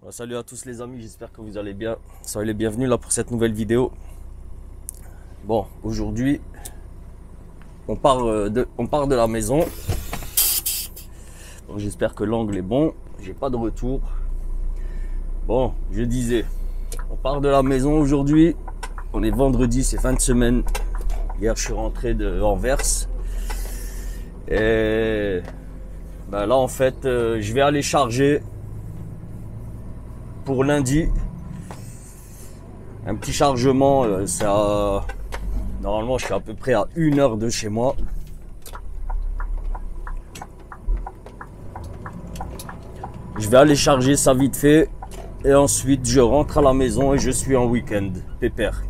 Salut à tous les amis, j'espère que vous allez bien. Soyez les bienvenus là pour cette nouvelle vidéo. Bon, aujourd'hui, on part de la maison. Bon, j'espère que l'angle est bon. J'ai pas de retour. Bon, je disais, on part de la maison aujourd'hui. On est vendredi, c'est fin de semaine. Hier, je suis rentré de Anvers. Et ben là, en fait, je vais aller charger pour lundi. Un petit chargement, ça. Normalement, je suis à peu près à 1 heure de chez moi. Je vais aller charger ça vite fait. Et ensuite, je rentre à la maison et je suis en week-end. Pépère.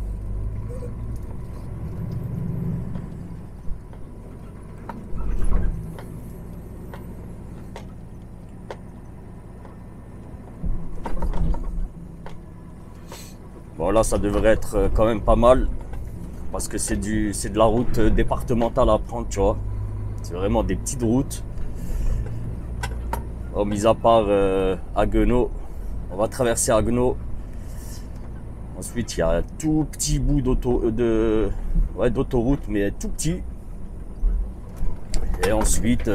Bon, là, ça devrait être quand même pas mal. Parce que c'est de la route départementale à prendre, tu vois. C'est vraiment des petites routes. Bon, mis à part Haguenau, on va traverser Haguenau. Ensuite, il y a un tout petit bout d'autoroute, mais tout petit. Et ensuite,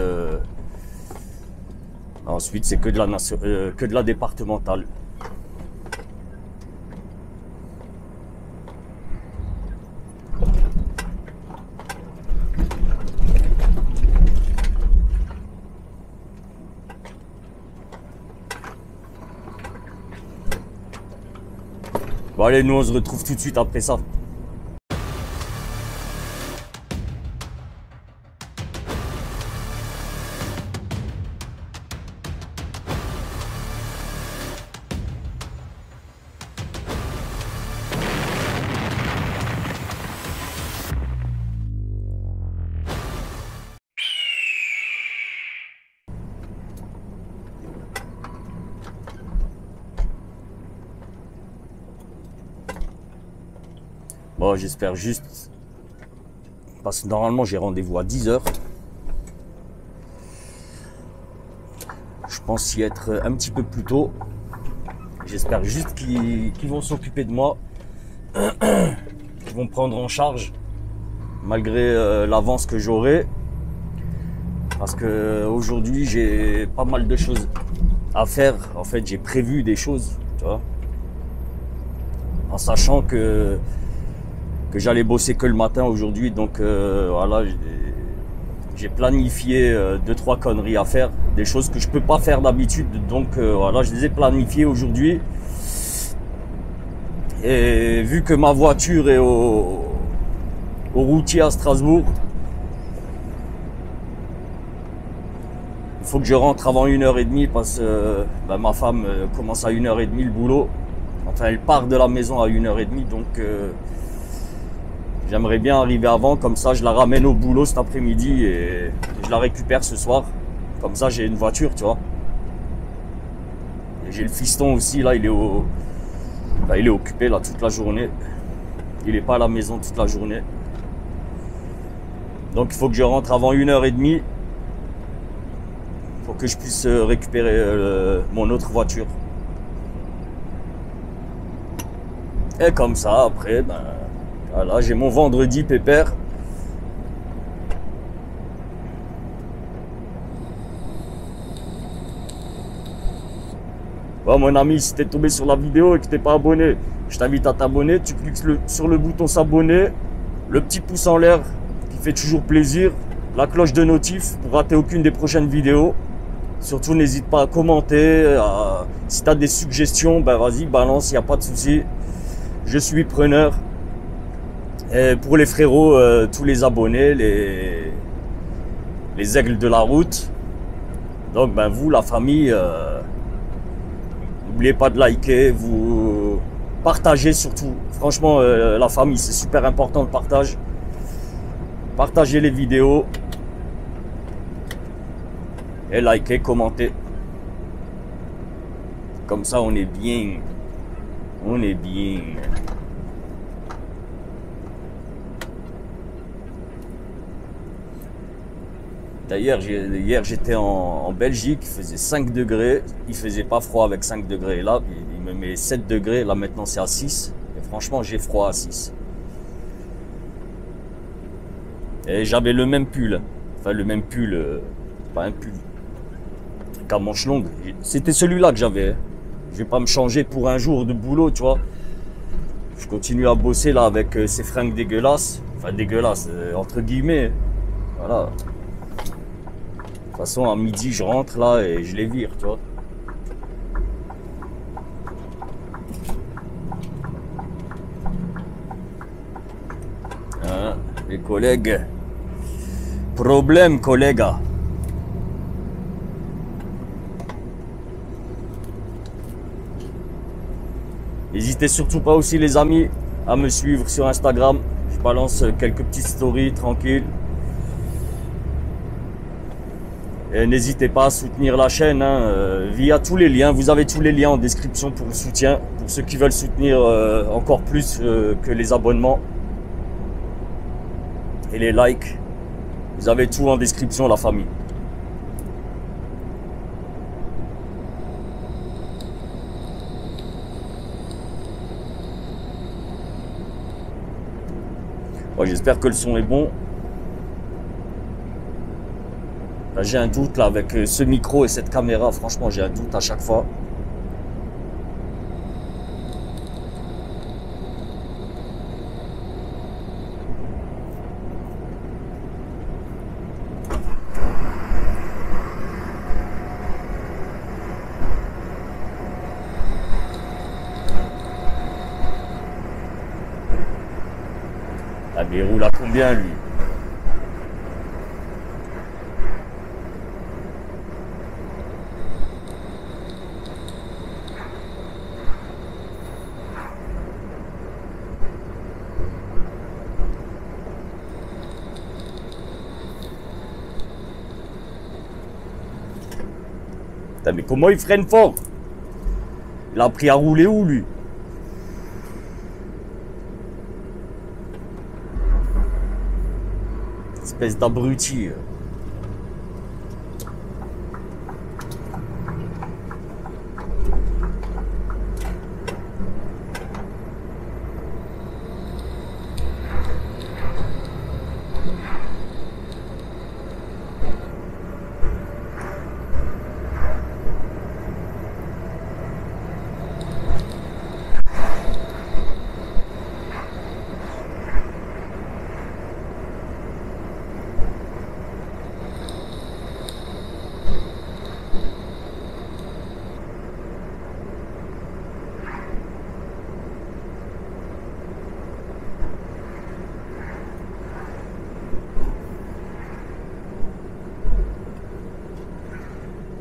c'est que de la départementale. Bon allez, nous on se retrouve tout de suite après ça. Bon, j'espère juste, parce que normalement j'ai rendez-vous à 10 h. Je pense y être un petit peu plus tôt. J'espère juste qu'ils vont s'occuper de moi, qu'ils vont me prendre en charge, malgré l'avance que j'aurai. Parce que aujourd'hui j'ai pas mal de choses à faire. En fait, j'ai prévu des choses, tu vois, en sachant que j'allais bosser que le matin aujourd'hui, donc voilà, j'ai planifié 2-3 conneries à faire, des choses que je peux pas faire d'habitude, donc voilà, je les ai planifiées aujourd'hui. Et vu que ma voiture est au routier à Strasbourg, il faut que je rentre avant 1h30 parce que ma femme commence à 1h30 le boulot. Enfin, elle part de la maison à 1h30, donc j'aimerais bien arriver avant, comme ça je la ramène au boulot cet après-midi et je la récupère ce soir. Comme ça j'ai une voiture, tu vois. Et j'ai le fiston aussi, là il est occupé là toute la journée. Il est pas à la maison toute la journée. Donc il faut que je rentre avant 1h30 pour que je puisse récupérer mon autre voiture. Et comme ça après, voilà, j'ai mon vendredi pépère. Bon, mon ami, si t'es tombé sur la vidéo et que t'es pas abonné, je t'invite à t'abonner. Tu cliques sur le bouton s'abonner, le petit pouce en l'air qui fait toujours plaisir, la cloche de notif pour rater aucune des prochaines vidéos. Surtout, n'hésite pas à commenter. Si t'as des suggestions, vas-y, balance, il n'y a pas de souci. Je suis preneur. Et pour les frérots, tous les abonnés, les aigles de la route. Donc vous, la famille, n'oubliez pas de liker, vous partagez surtout. Franchement, la famille, c'est super important le partage. Partagez les vidéos. Et likez, commentez. Comme ça, on est bien. On est bien. D'ailleurs, hier j'étais en Belgique, il faisait 5 degrés, il faisait pas froid avec 5 degrés. Là, il me met 7 degrés, là maintenant c'est à 6. Et franchement, j'ai froid à 6. Et j'avais le même pull, enfin le même pull, pas un pull, qu'à manches longues. C'était celui-là que j'avais. Hein. Je vais pas me changer pour un jour de boulot, tu vois. Je continue à bosser là avec ces fringues dégueulasses. Enfin dégueulasses, entre guillemets. Voilà. De toute façon, à midi, je rentre là et je les vire, tu vois. Hein, les collègues. Problème, collègues. N'hésitez surtout pas aussi, les amis, à me suivre sur Instagram. Je balance quelques petites stories tranquilles. Et n'hésitez pas à soutenir la chaîne hein, via tous les liens. Vous avez tous les liens en description pour le soutien. Pour ceux qui veulent soutenir encore plus que les abonnements et les likes. Vous avez tout en description, la famille. Bon, j'espère que le son est bon. J'ai un doute là avec ce micro et cette caméra. Franchement, j'ai un doute à chaque fois. Ah, mais il roule à combien lui? Putain, mais comment il freine fort? Il a appris à rouler où lui? Espèce d'abruti.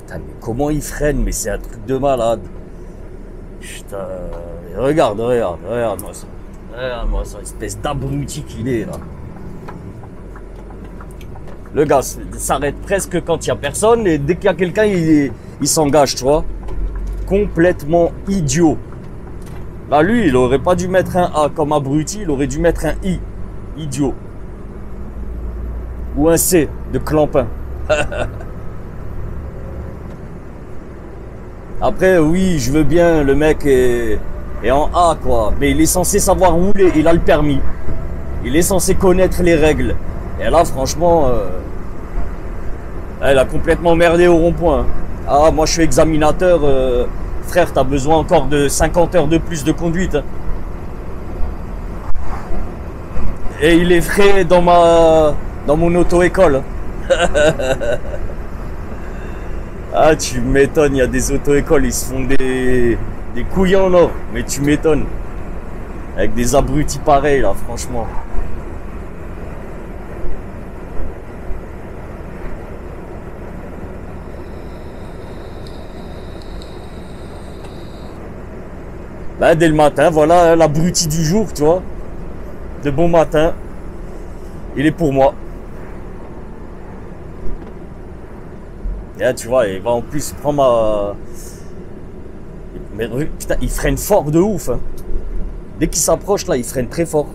Putain, mais comment il freine? Mais c'est un truc de malade. Putain, regarde-moi ça. Regarde-moi ça, espèce d'abruti qu'il est là. Le gars s'arrête presque quand il n'y a personne et dès qu'il y a quelqu'un, il s'engage, tu vois. Complètement idiot. Là, lui, il aurait pas dû mettre un A comme abruti, il aurait dû mettre un I. Idiot. Ou un C de clampin. Après, oui, je veux bien, le mec est en A, quoi. Mais il est censé savoir rouler, il a le permis. Il est censé connaître les règles. Et là, franchement, elle a complètement merdé au rond-point. Ah, moi, je suis examinateur. Frère, t'as besoin encore de 50 heures de plus de conduite. Hein. Et il est frais dans mon auto-école. Ah, tu m'étonnes, il y a des auto-écoles, ils se font des couilles en or. Mais tu m'étonnes. Avec des abrutis pareils, là, franchement. Bah, dès le matin, voilà, l'abruti du jour, tu vois. De bon matin. Il est pour moi. Et là, tu vois, il va en plus prendre ma... Mais putain, il freine fort de ouf. Hein. Dès qu'il s'approche, là, il freine très fort.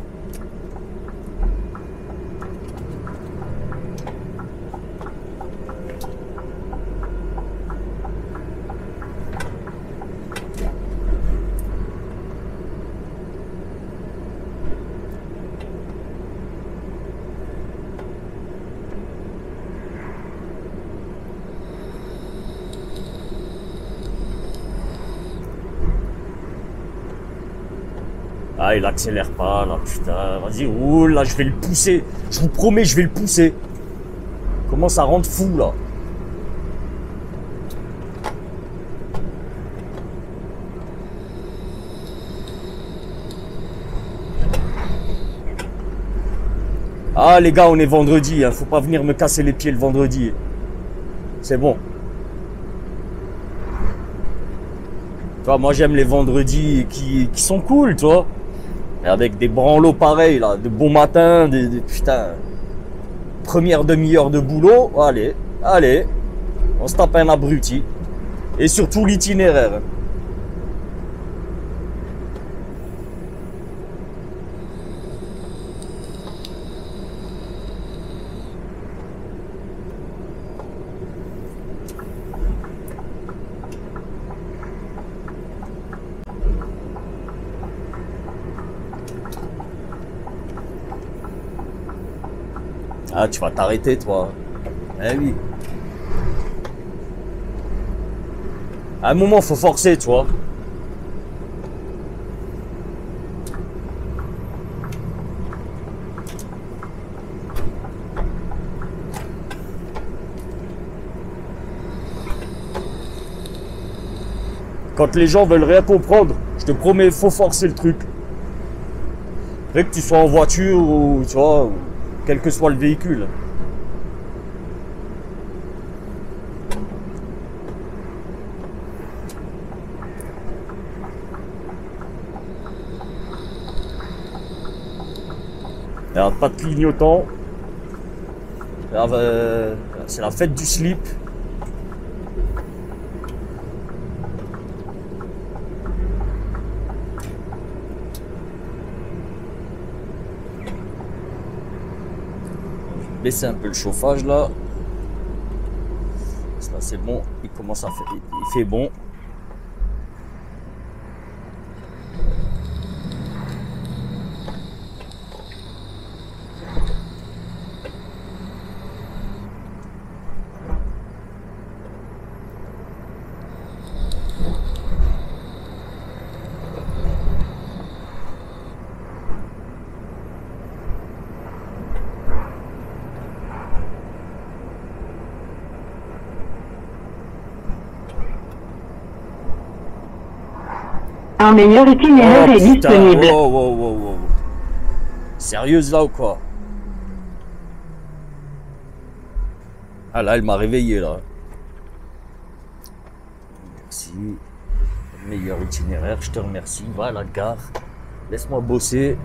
Ah, il accélère pas, là, putain. Vas-y, oh là, je vais le pousser. Je vous promets, je vais le pousser. Comment ça rend fou, là. Ah, les gars, on est vendredi, hein. Faut pas venir me casser les pieds le vendredi. C'est bon. Tu vois, moi, j'aime les vendredis qui sont cool, tu vois. Et avec des branlots pareils, là, de bon matin, putain, première demi-heure de boulot, allez, allez, on se tape un abruti. Et surtout l'itinéraire. Ah, tu vas t'arrêter, toi. Eh oui. À un moment, faut forcer, tu vois. Quand les gens veulent rien comprendre, je te promets, faut forcer le truc. Après que tu sois en voiture ou, tu vois, ou quel que soit le véhicule. Alors, pas de clignotant. C'est la fête du slip. Je vais baisser un peu le chauffage là. Ça c'est bon. Il commence à faire. Il fait bon. Un meilleur itinéraire est putain. disponible. Wow. Sérieuse là ou quoi? Ah là, elle m'a réveillé là. Merci. Meilleur itinéraire, je te remercie. Va à la gare. Laisse-moi bosser.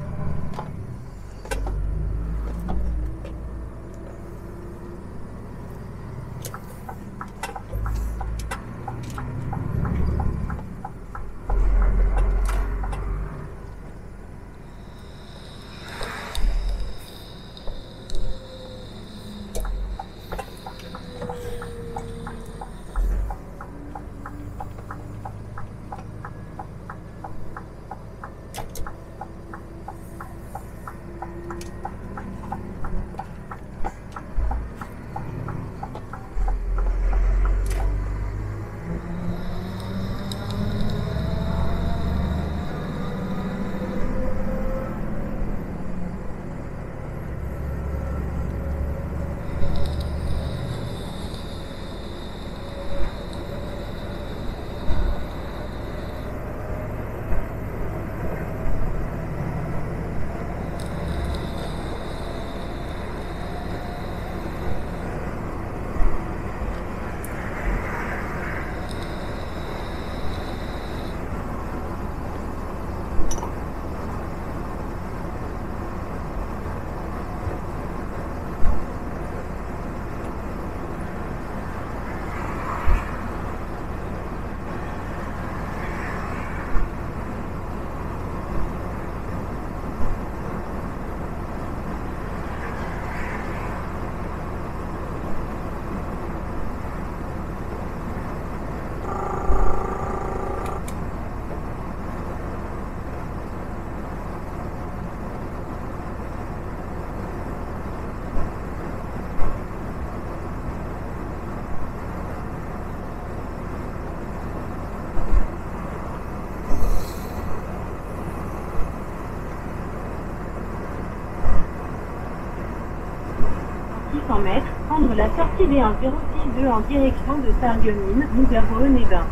200 mètres, prendre la sortie D1062 en direction de Sarreguemines, Nougaro-Nébin.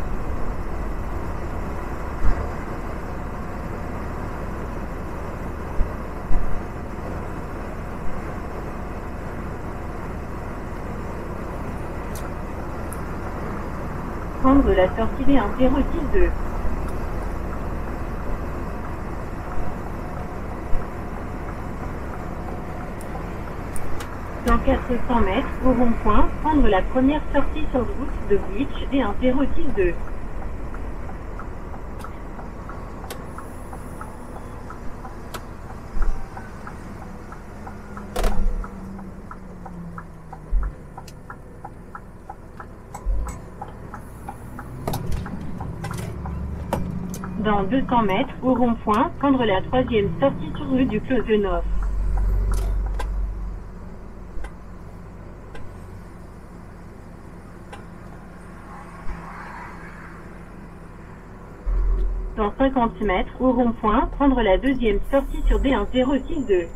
Prendre la sortie D1062. Dans 400 mètres, au rond-point, prendre la première sortie sur route de Glitch D1062. Dans 200 mètres, au rond-point, prendre la troisième sortie sur rue du Closenhof. Dans 50 mètres, au rond-point, prendre la deuxième sortie sur D1062.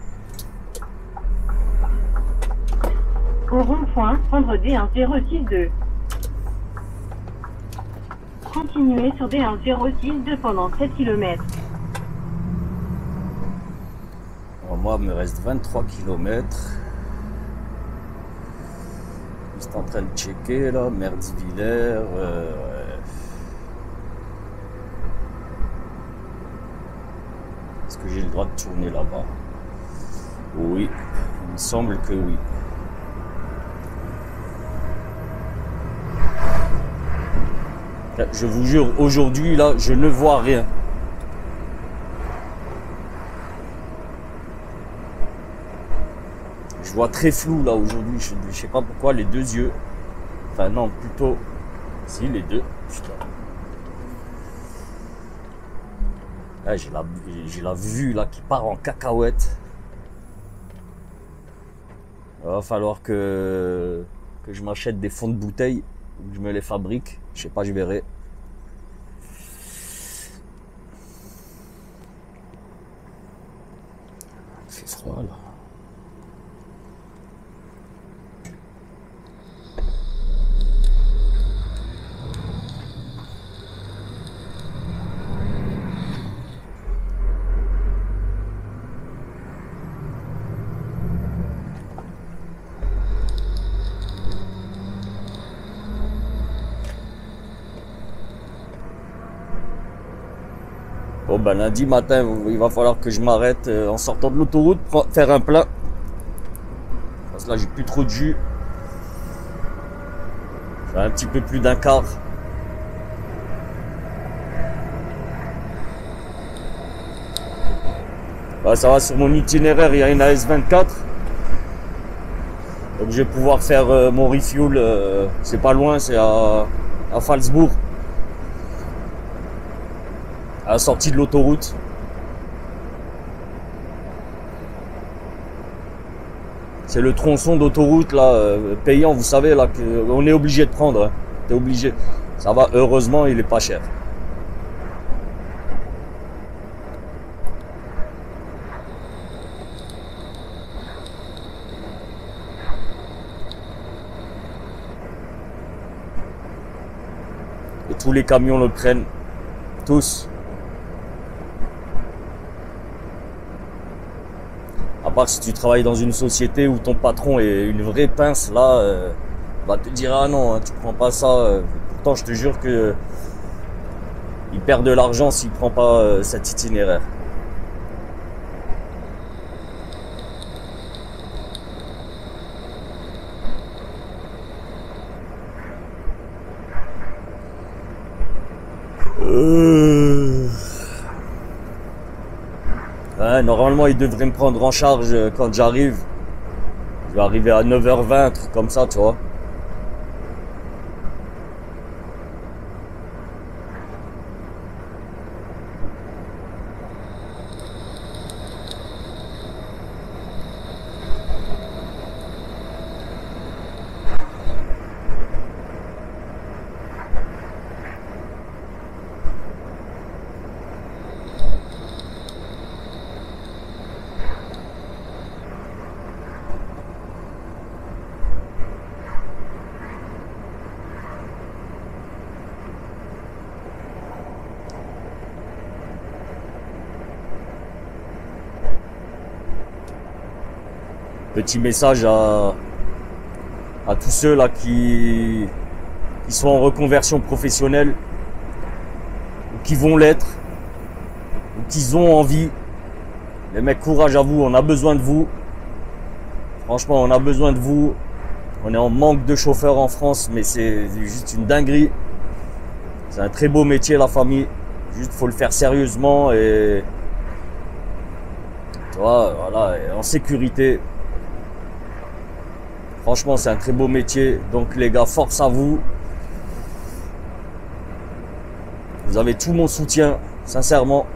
Au rond-point, prendre D1062. Continuez sur D1062 pendant 7 km. Alors moi, il me reste 23 km. Juste en train de checker là, Merdivillers. Est-ce que j'ai le droit de tourner là-bas? Oui, il me semble que oui. Je vous jure, aujourd'hui, là, je ne vois rien. Je vois très flou, là, aujourd'hui. Je sais pas pourquoi, les deux yeux. Enfin, non, plutôt... Si, les deux. Putain. Là, j'ai la vue, là, qui part en cacahuète. Il va falloir que je m'achète des fonds de bouteille. Je me les fabrique, je sais pas, je verrai. Il fait froid là. Bon ben lundi matin, il va falloir que je m'arrête en sortant de l'autoroute pour faire un plein. Parce que là j'ai plus trop de jus. J'ai un petit peu plus d'un quart. Bah, ça va, sur mon itinéraire, il y a une AS24. Donc je vais pouvoir faire mon refuel, c'est pas loin, c'est à Phalsbourg. À la sortie de l'autoroute. C'est le tronçon d'autoroute là, payant, vous savez là, qu'on est obligé de prendre. Hein. T'es obligé. Ça va, heureusement, il est pas cher. Et tous les camions le prennent. Tous. À part si tu travailles dans une société où ton patron est une vraie pince, là, va te dire ah non, hein, tu prends pas ça. Pourtant, je te jure que il perd de l'argent s'il prend pas cet itinéraire. Ouais, normalement, il devrait me prendre en charge quand j'arrive. Je vais arriver à 9h20, truc comme ça, tu vois. Petit message à tous ceux là qui sont en reconversion professionnelle, ou qui vont l'être, ou qui ont envie. Les mecs, courage à vous, on a besoin de vous. Franchement, on a besoin de vous. On est en manque de chauffeurs en France, mais c'est juste une dinguerie. C'est un très beau métier, la famille. Juste, faut le faire sérieusement et tu vois, voilà, en sécurité. Franchement, c'est un très beau métier. Donc les gars, force à vous. Vous avez tout mon soutien, sincèrement.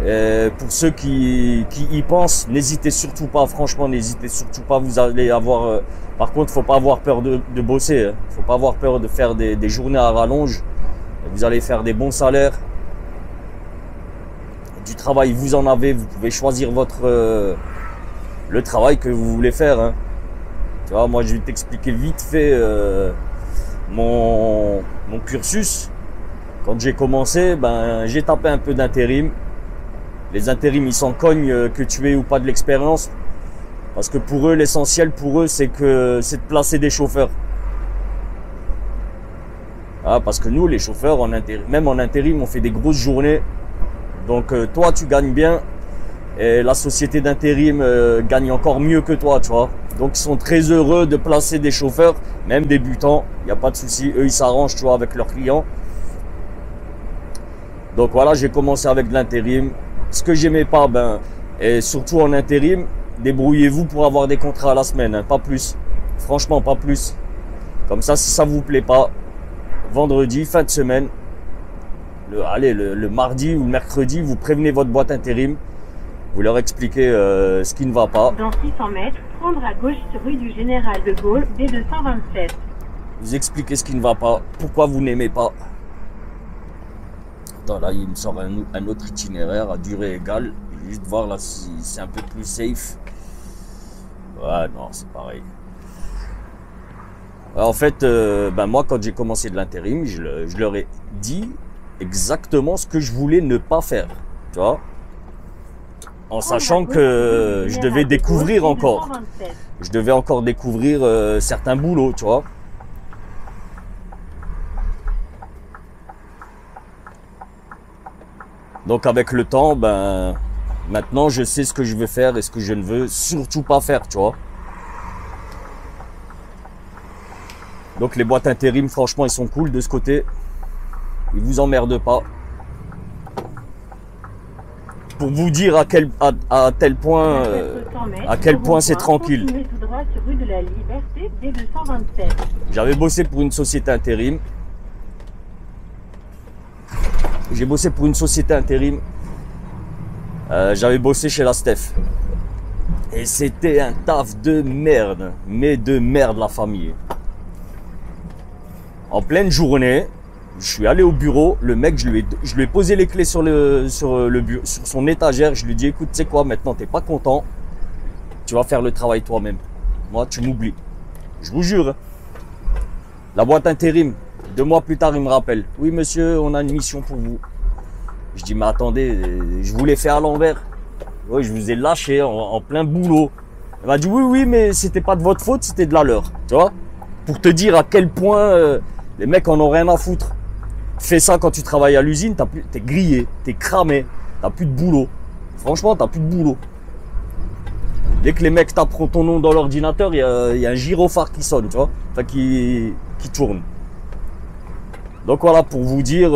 Et pour ceux qui y pensent, n'hésitez surtout pas, franchement, n'hésitez surtout pas. Vous allez avoir... par contre, faut pas avoir peur de bosser. Hein. Faut pas avoir peur de faire des journées à rallonge. Vous allez faire des bons salaires. Du travail, vous en avez. Vous pouvez choisir le travail que vous voulez faire. Hein. Tu vois, moi, je vais t'expliquer vite fait mon cursus. Quand j'ai commencé, ben, j'ai tapé un peu d'intérim. Les intérims, ils s'en cognent que tu aies ou pas de l'expérience. Parce que pour eux, l'essentiel pour eux, c'est de placer des chauffeurs. Ah, parce que nous, les chauffeurs, même en intérim, on fait des grosses journées. Donc toi, tu gagnes bien. Et la société d'intérim gagne encore mieux que toi, tu vois. Donc ils sont très heureux de placer des chauffeurs, même débutants. Il n'y a pas de souci. Eux, ils s'arrangent, tu vois, avec leurs clients. Donc voilà, j'ai commencé avec de l'intérim. Ce que j'aimais pas, et surtout en intérim, débrouillez-vous pour avoir des contrats à la semaine, hein, pas plus. Franchement, pas plus. Comme ça, si ça vous plaît pas, vendredi, fin de semaine, le mardi ou le mercredi, vous prévenez votre boîte intérim, vous leur expliquez ce qui ne va pas. Dans 600 mètres, prendre à gauche sur rue du Général de Gaulle, D227. Vous expliquez ce qui ne va pas, pourquoi vous n'aimez pas. Attends, là, il me sort un autre itinéraire à durée égale. Je vais juste voir là si c'est un peu plus safe. Ouais, non, c'est pareil. En fait, moi, quand j'ai commencé de l'intérim, je leur ai dit exactement ce que je voulais ne pas faire. Tu vois, en sachant que je devais découvrir encore. Je devais encore découvrir certains boulots, tu vois. Donc avec le temps, maintenant je sais ce que je veux faire et ce que je ne veux surtout pas faire, tu vois. Donc les boîtes intérim, franchement, ils sont cool de ce côté. Ils vous emmerdent pas. Pour vous dire à quel point c'est tranquille. J'avais bossé pour une société intérim. J'ai bossé pour une société intérim. J'avais bossé chez la Steph. Et c'était un taf de merde. Mais de merde, la famille. En pleine journée, je suis allé au bureau. Le mec, je lui ai posé les clés sur son étagère. Je lui ai dit, écoute, tu sais quoi, maintenant, t'es pas content. Tu vas faire le travail toi-même. Moi, tu m'oublies. Je vous jure. Hein. La boîte intérim. 2 mois plus tard, il me rappelle. Oui, monsieur, on a une mission pour vous. Je dis, mais attendez, je vous l'ai fait à l'envers. Oui, je vous ai lâché en plein boulot. Elle m'a dit, oui, mais c'était pas de votre faute, c'était de la leur. Tu vois? Pour te dire à quel point les mecs en ont rien à foutre. Fais ça quand tu travailles à l'usine, t'es grillé, t'es cramé, t'as plus de boulot. Franchement, t'as plus de boulot. Dès que les mecs tapent ton nom dans l'ordinateur, il y a un gyrophare qui sonne, tu vois? Enfin, qui tourne. Donc voilà, pour vous dire,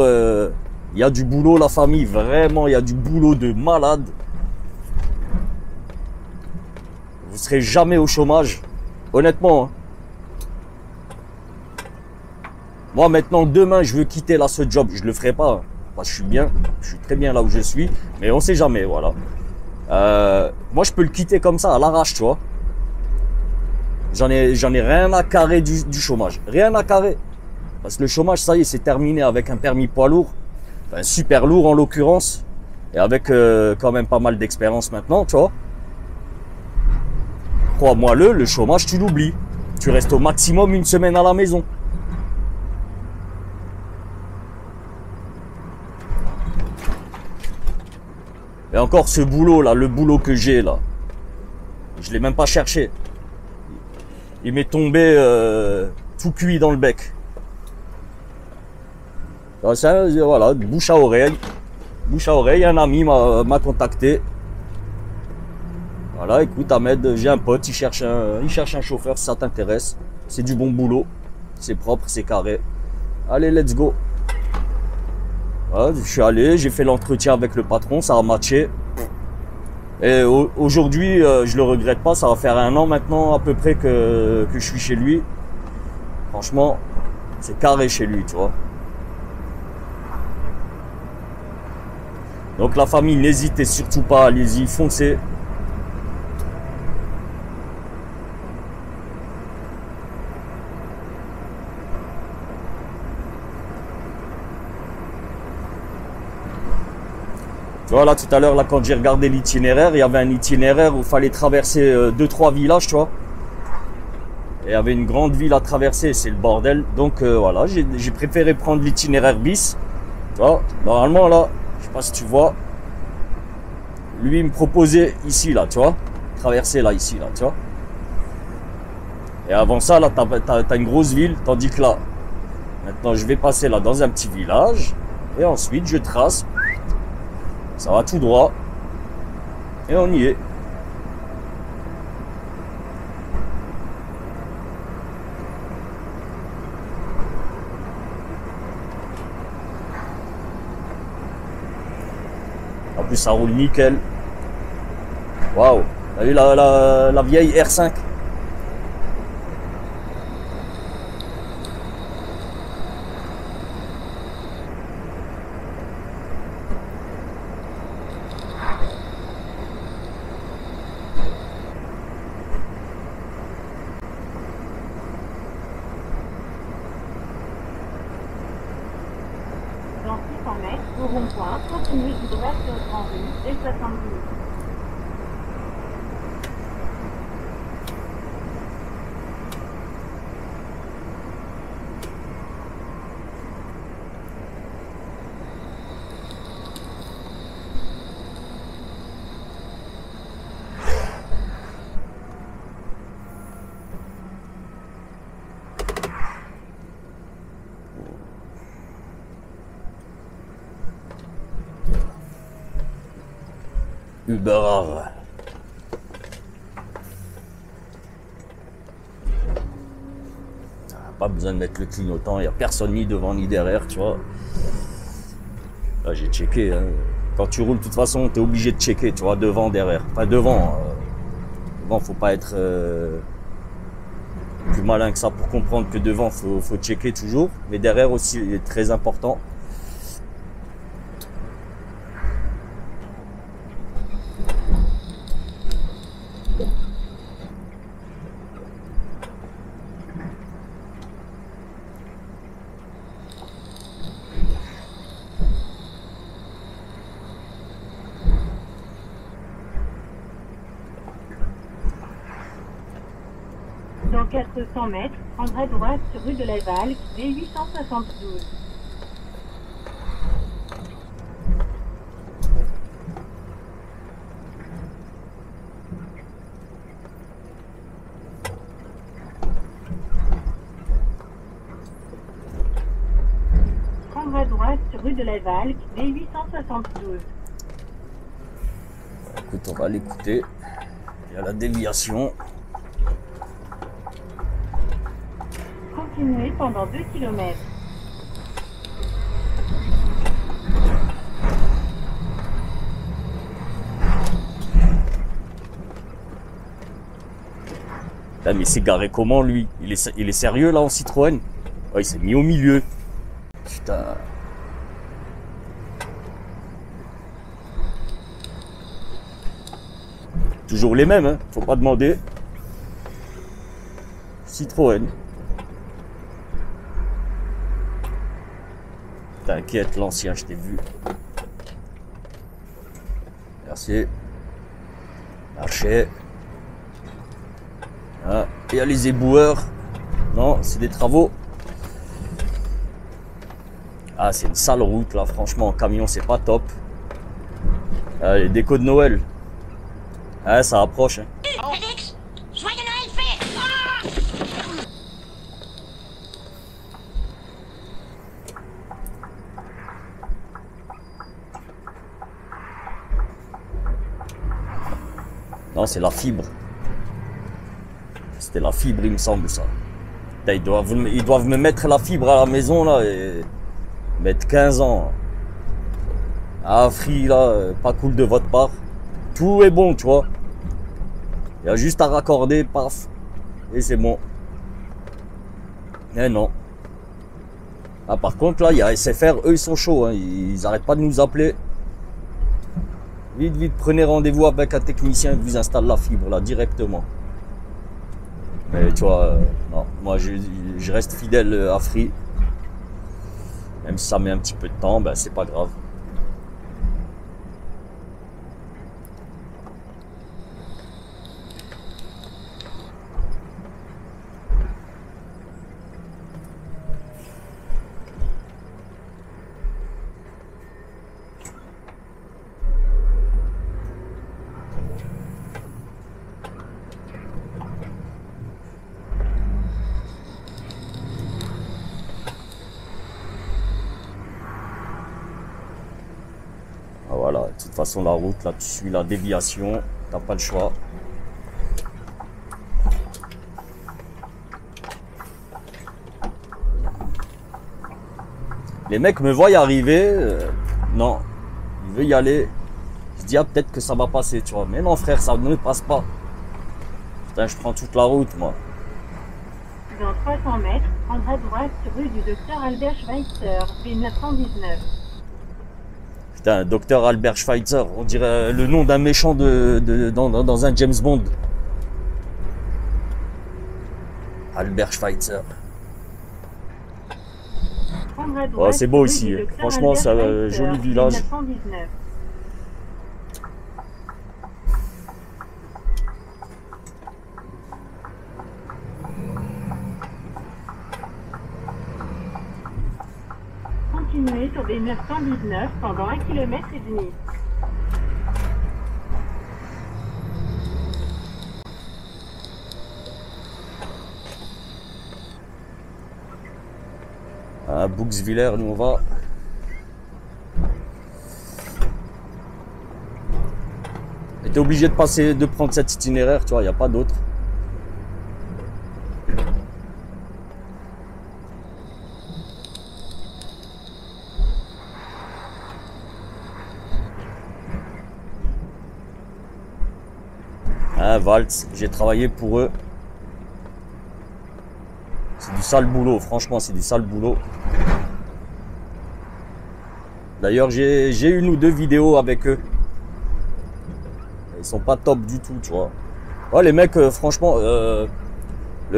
il y a du boulot, la famille, vraiment, il y a du boulot de malade. Vous serez jamais au chômage, honnêtement. Hein. Moi, maintenant, demain, je veux quitter là ce job, je le ferai pas. Hein. Parce que je suis très bien là où je suis, mais on sait jamais, voilà. Moi, je peux le quitter comme ça, à l'arrache, tu vois. J'en ai rien à carrer du chômage, rien à carrer. Parce que le chômage, ça y est, c'est terminé avec un permis poids lourd. Enfin, super lourd en l'occurrence. Et avec quand même pas mal d'expérience maintenant, tu vois. Crois-moi, le chômage, tu l'oublies. Tu restes au maximum 1 semaine à la maison. Et encore ce boulot là, le boulot que j'ai là. Je l'ai même pas cherché. Il m'est tombé tout cuit dans le bec. Ça, voilà, bouche à oreille. Bouche à oreille, un ami m'a contacté. Voilà, écoute Ahmed, j'ai un pote, il cherche un chauffeur si ça t'intéresse. C'est du bon boulot, c'est propre, c'est carré. Allez, let's go. Voilà, je suis allé, j'ai fait l'entretien avec le patron, ça a matché. Et aujourd'hui, je le regrette pas, ça va faire 1 an maintenant à peu près que je suis chez lui. Franchement, c'est carré chez lui, tu vois. Donc la famille, n'hésitez surtout pas, allez-y, foncez. Tu vois, là, tout à l'heure, là, quand j'ai regardé l'itinéraire, il y avait un itinéraire où il fallait traverser 2-3 villages, tu vois. Et il y avait une grande ville à traverser, c'est le bordel. Donc voilà, j'ai préféré prendre l'itinéraire bis. Tu vois, normalement, là, je sais pas si tu vois, lui, il me proposait ici, là, tu vois, traverser là, ici, là, tu vois. Et avant ça, là, t'as une grosse ville, tandis que là, maintenant, je vais passer là dans un petit village. Et ensuite, je trace. Ça va tout droit. Et on y est. En plus, ça roule nickel. Waouh. T'as vu la vieille R5? Dans 600 mètres, au rond-point, continuez tout droit sur Grand Rue, D72. Uber. Pas besoin de mettre le clignotant, il n'y a personne ni devant ni derrière, tu vois. Là, j'ai checké. Hein. Quand tu roules, de toute façon, tu es obligé de checker, tu vois, devant, derrière. Enfin, devant. Devant, faut pas être plus malin que ça pour comprendre que devant, faut checker toujours. Mais derrière aussi, il est très important. Dans 400 mètres, prendrez droite sur rue de la Valque, D872. Prendrez droite sur rue de la Valque, D872. Écoute, on va l'écouter. Il y a la déviation. Continuez pendant 2 km. Putain, mais il s'est garé comment lui? Il est sérieux là en Citroën? Oh, il s'est mis au milieu. Putain. Toujours les mêmes, hein. Faut pas demander. Citroën. T'inquiète, l'ancien, je t'ai vu. Merci. Marché. Ah, il y a les éboueurs. Non, c'est des travaux. Ah, c'est une sale route là, franchement, en camion, c'est pas top. Ah, les décos de Noël. Ah, ça approche. Hein. Non, c'est la fibre. C'était la fibre, il me semble, ça. Putain, ils doivent me mettre la fibre à la maison, là, et mettre 15 ans. Ah, Free, là, pas cool de votre part. Tout est bon, tu vois. Il y a juste à raccorder, paf. Et c'est bon. Mais non. Ah, par contre, là, il y a SFR, eux, ils sont chauds. Hein. Ils arrêtent pas de nous appeler. Vite, vite, prenez rendez-vous avec un technicien qui vous installe la fibre, là, directement. Mais tu vois, non. Moi, je reste fidèle à Free. Même si ça met un petit peu de temps, ben, c'est pas grave. Voilà, de toute façon la route, là tu suis la déviation, t'as pas le choix. Les mecs me voient y arriver, non, il veut y aller. Je dis ah peut-être que ça va passer, tu vois. Mais non frère, ça ne passe pas. Putain, je prends toute la route moi. Dans 300 mètres, prendre à droite rue du docteur Albert Schweitzer, B919. Putain, docteur Albert Schweitzer, on dirait le nom d'un méchant dans un James Bond. Albert Schweitzer. Oh, c'est beau ici, franchement c'est un joli village. 1919. Continuez sur des 919 pendant 1,5 km. À Bouxwiller, nous on va. J'étais obligé de prendre cet itinéraire, tu vois, il n'y a pas d'autre. Hein, Waltz, j'ai travaillé pour eux. C'est du sale boulot, franchement, c'est du sale boulot. D'ailleurs, j'ai une ou deux vidéos avec eux. Ils sont pas top du tout, tu vois. Ouais, les mecs, franchement, le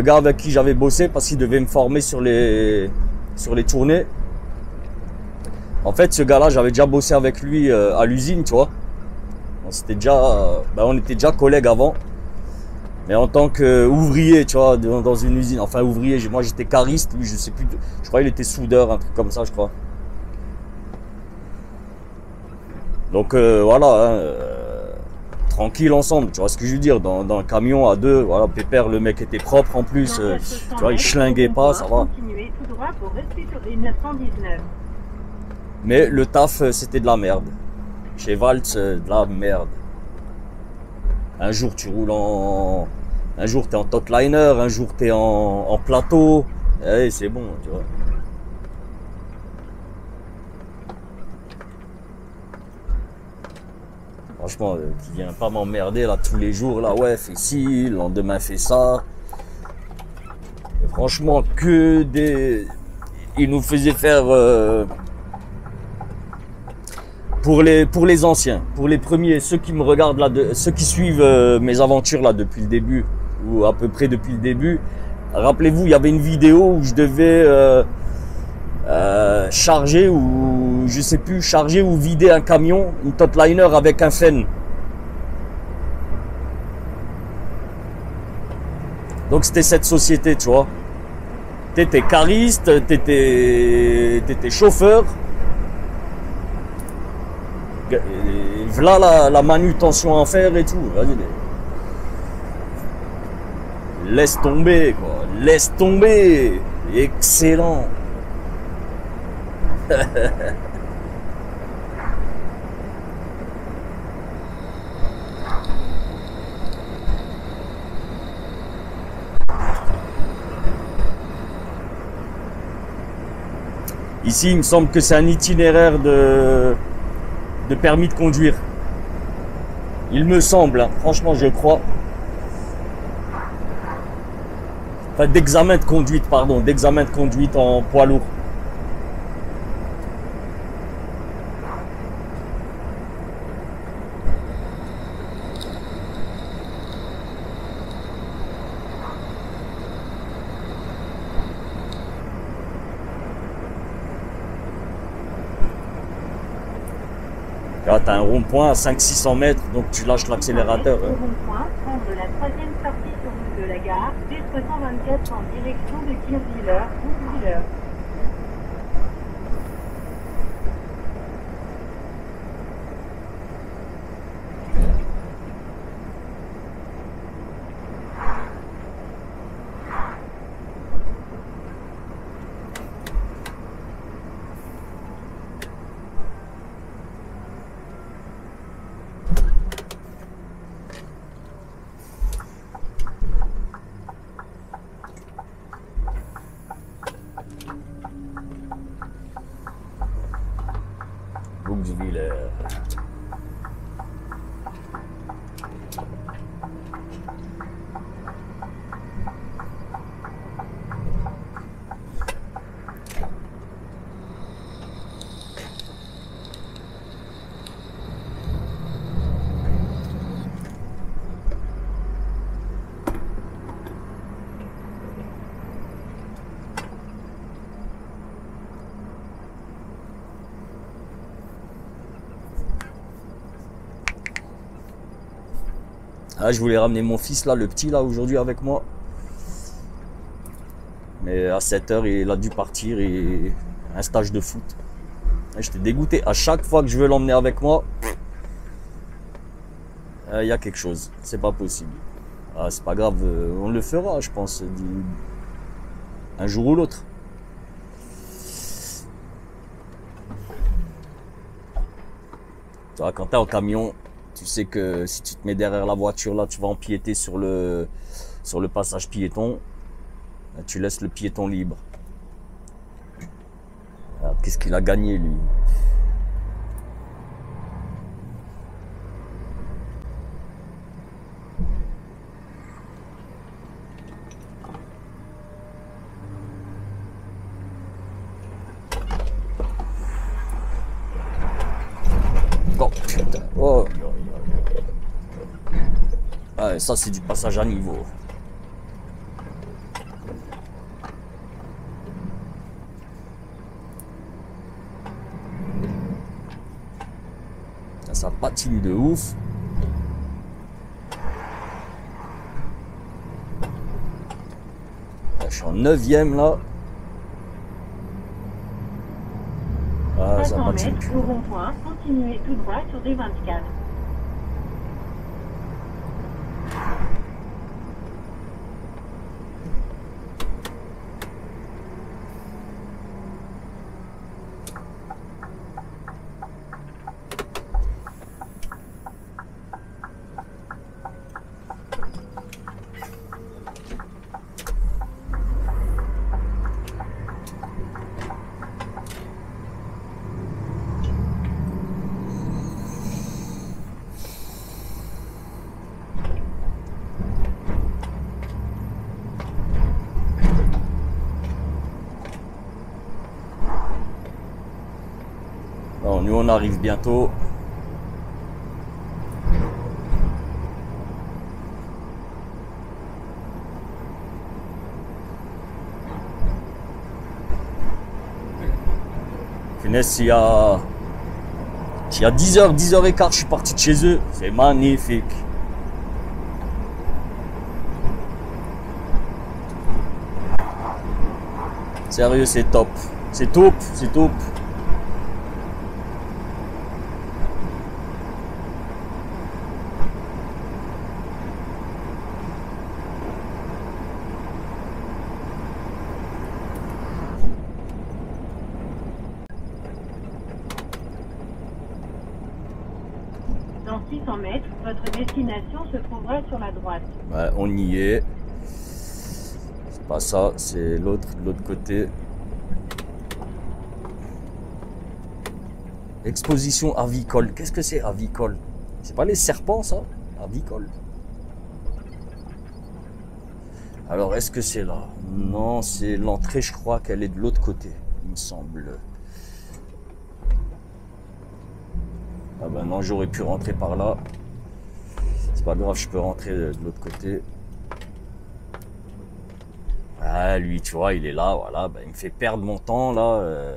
gars avec qui j'avais bossé, parce qu'il devait me former sur les tournées. En fait, ce gars-là, j'avais déjà bossé avec lui à l'usine, tu vois. On était déjà collègues avant. Mais en tant qu'ouvrier, tu vois, dans une usine, enfin ouvrier, moi j'étais cariste, lui je sais plus, je crois qu'il était soudeur, un truc comme ça je crois. Donc voilà, hein, tranquille ensemble, tu vois ce que je veux dire, dans le camion à deux, voilà, pépère, le mec était propre en plus, tu vois, il schlinguait pas, ça va. Continuez tout droit pour rester sur des 919. Mais le taf, c'était de la merde. Chez Waltz, de la merde. Un jour tu roules un jour t'es en totliner, un jour t'es en plateau. Eh, c'est bon, tu vois. Franchement, tu viens pas m'emmerder là tous les jours, là, ouais, fais ci, le lendemain fais ça. Et franchement, que des... Ils nous faisaient faire... Pour les anciens, pour les premiers, ceux qui me regardent là, ceux qui suivent mes aventures là depuis le début, ou à peu près depuis le début, rappelez-vous, il y avait une vidéo où je devais charger ou je sais plus, charger ou vider un camion, une totliner avec un Fenn. Donc c'était cette société, tu vois. T'étais cariste, t'étais chauffeur. Voilà la manutention à faire et tout. Vas-y. Laisse tomber, quoi. Laisse tomber. Excellent. Ici, il me semble que c'est un itinéraire de permis de conduire. Il me semble, hein. Franchement, je crois. Enfin, d'examen de conduite, pardon, d'examen de conduite en poids lourd. Là, tu as un rond-point à 500-600 mètres, donc tu lâches l'accélérateur. Au rond-point, prendre la troisième sortie sur route de la gare, D324 en direction de Kirchwiller ou Willer. Bouxwiller. Ah, je voulais ramener mon fils là, le petit là, aujourd'hui avec moi. Mais à 7 h, il a dû partir et un stage de foot. J'étais dégoûté. À chaque fois que je veux l'emmener avec moi, il y a quelque chose. C'est pas possible. Ah, c'est pas grave, on le fera, je pense, un jour ou l'autre. Tu vois, quand t'es en camion, tu sais que si tu te mets derrière la voiture, là, tu vas empiéter sur le passage piéton. Là, tu laisses le piéton libre. Qu'est-ce qu'il a gagné, lui? Oh, putain. Oh. Ah, ça, c'est du passage à niveau. Ça patine de ouf. Là, je suis en 9e là. Ah, ça patine plus. Au rond-point, continuez tout droit sur D24. Bon, nous on arrive bientôt. Finesse, il y a 10 h, 10 h 15, je suis parti de chez eux. C'est magnifique. Sérieux, c'est top. C'est top, c'est top. Dans 600 mètres, votre destination se trouvera sur la droite. Ouais, on y est. C'est pas ça, c'est l'autre, de l'autre côté. Exposition avicole. Qu'est-ce que c'est avicole? C'est pas les serpents, ça? Avicole. Alors, est-ce que c'est là? Non, c'est l'entrée, je crois qu'elle est de l'autre côté, il me semble. Ah ben non, j'aurais pu rentrer par là. C'est pas grave, je peux rentrer de l'autre côté. Ah, lui, tu vois, il est là, voilà. Ben, il me fait perdre mon temps, là.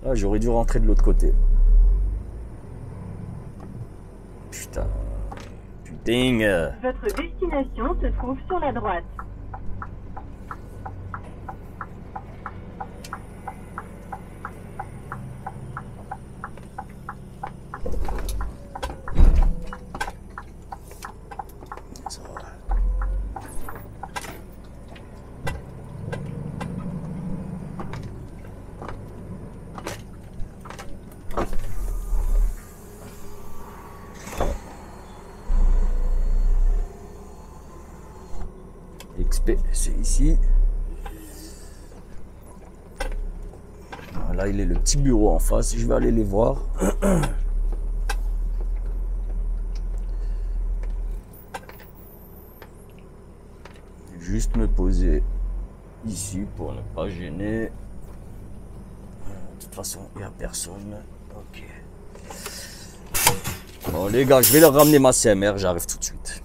Là, j'aurais dû rentrer de l'autre côté. Putain. Putain. Votre destination se trouve sur la droite. Ça va. XP, c'est ici. Là, il est le petit bureau en face. Je vais aller les voir. Juste me poser ici pour ne pas gêner. De toute façon, il n'y a personne. Ok. Bon, les gars, je vais leur ramener ma CMR. J'arrive tout de suite.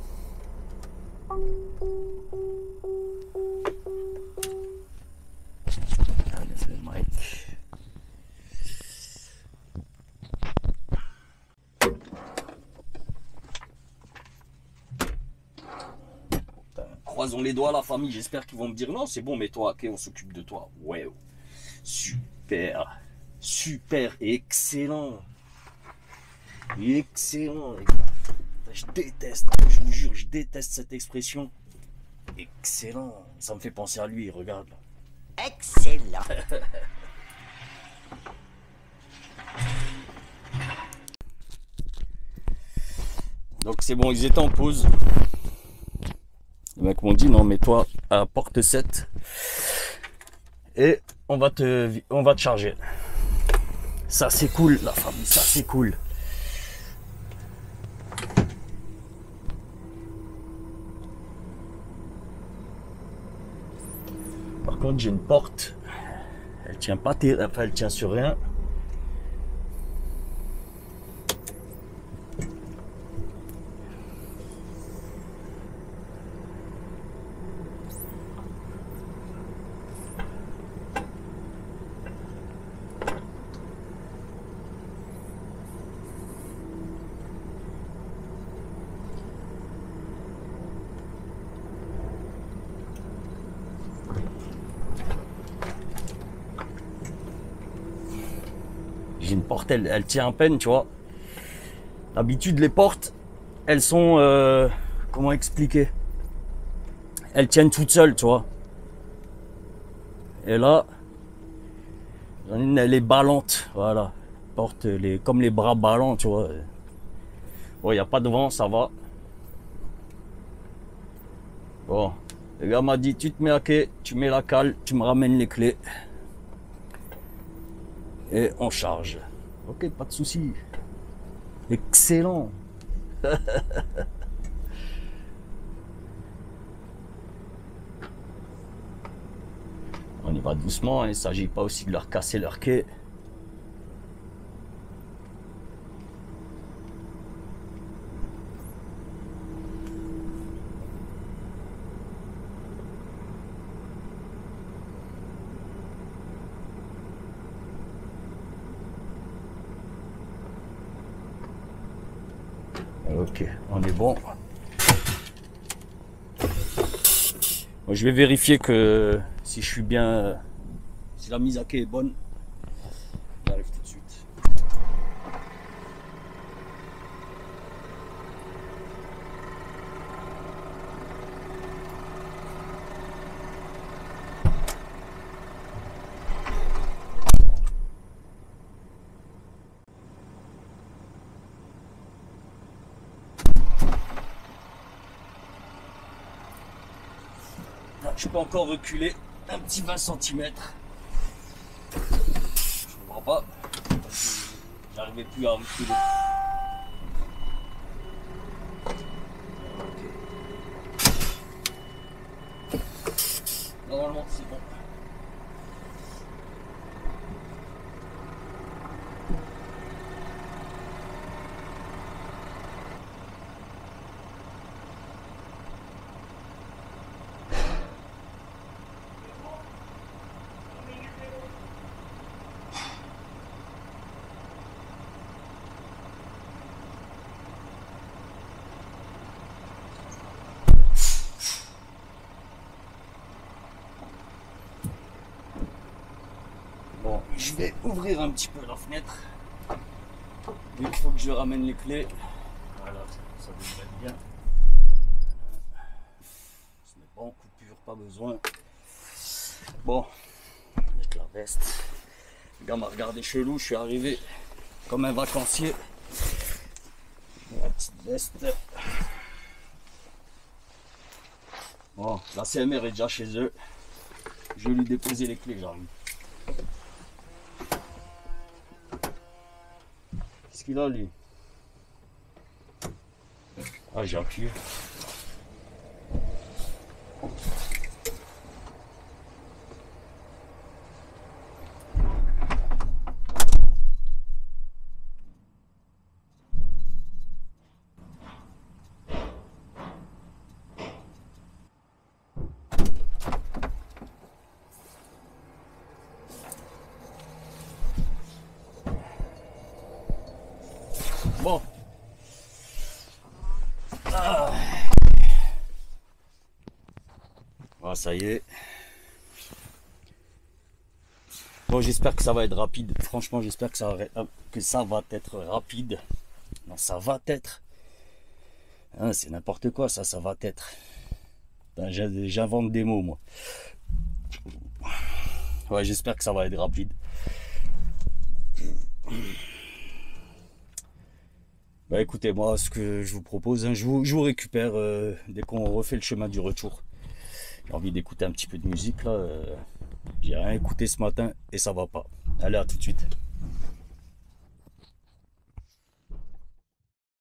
Croisons les doigts, la famille. J'espère qu'ils vont me dire non, c'est bon, mais toi, ok, on s'occupe de toi. Ouais, super, super, excellent, excellent. Les gars. Je déteste, je vous jure, je déteste cette expression. Excellent, ça me fait penser à lui. Regarde. Excellent. Donc c'est bon, ils étaient en pause. Les mecs m'ont dit non mais toi à porte 7 et on va te charger. Ça c'est cool la famille, ça c'est cool. Par contre j'ai une porte, elle tient pas, enfin elle tient sur rien. J'ai une porte, elle tient à peine, tu vois. D'habitude, les portes, elles sont... comment expliquer? Elles tiennent toutes seules, tu vois. Et là, j'en ai une, elle est ballante, voilà. Porte, comme les bras ballants, tu vois. Bon, il n'y a pas de vent, ça va. Bon, le gars m'a dit, tu te mets à quai, tu mets la cale, tu me ramènes les clés. Et on charge. Ok, pas de souci. Excellent. On y va doucement, il ne s'agit pas aussi de leur casser leur quai. Ok, on est bon. Moi, je vais vérifier que si je suis bien, si la mise à quai est bonne. J'arrive tout de suite. Je peux encore reculer un petit 20 cm. Je ne comprends pas. j'arrivais plus à reculer. Ok. Normalement c'est bon. Bon, je vais ouvrir un petit peu la fenêtre. Vu qu'il faut que je ramène les clés. Voilà, ça devrait être bien. Ce n'est pas en coupure, pas besoin. Bon, avec la veste. Le gars m'a regardé chelou, je suis arrivé comme un vacancier. La petite veste. Bon, la CMR est déjà chez eux. Je vais lui déposer les clés, j'arrive. Qu'est-ce qu'il a lui? Ah, j'ai appuyé. Bon. Ah. Ah, ça y est. Bon, j'espère que ça va être rapide. Franchement, j'espère que ça va être rapide. Non, ça va être. Hein, c'est n'importe quoi, ça va être. J'invente des mots, moi. Ouais, j'espère que ça va être rapide. Bah écoutez, moi ce que je vous propose, hein, je vous récupère dès qu'on refait le chemin du retour. J'ai envie d'écouter un petit peu de musique là. J'ai rien écouté ce matin et ça va pas. Allez, à tout de suite.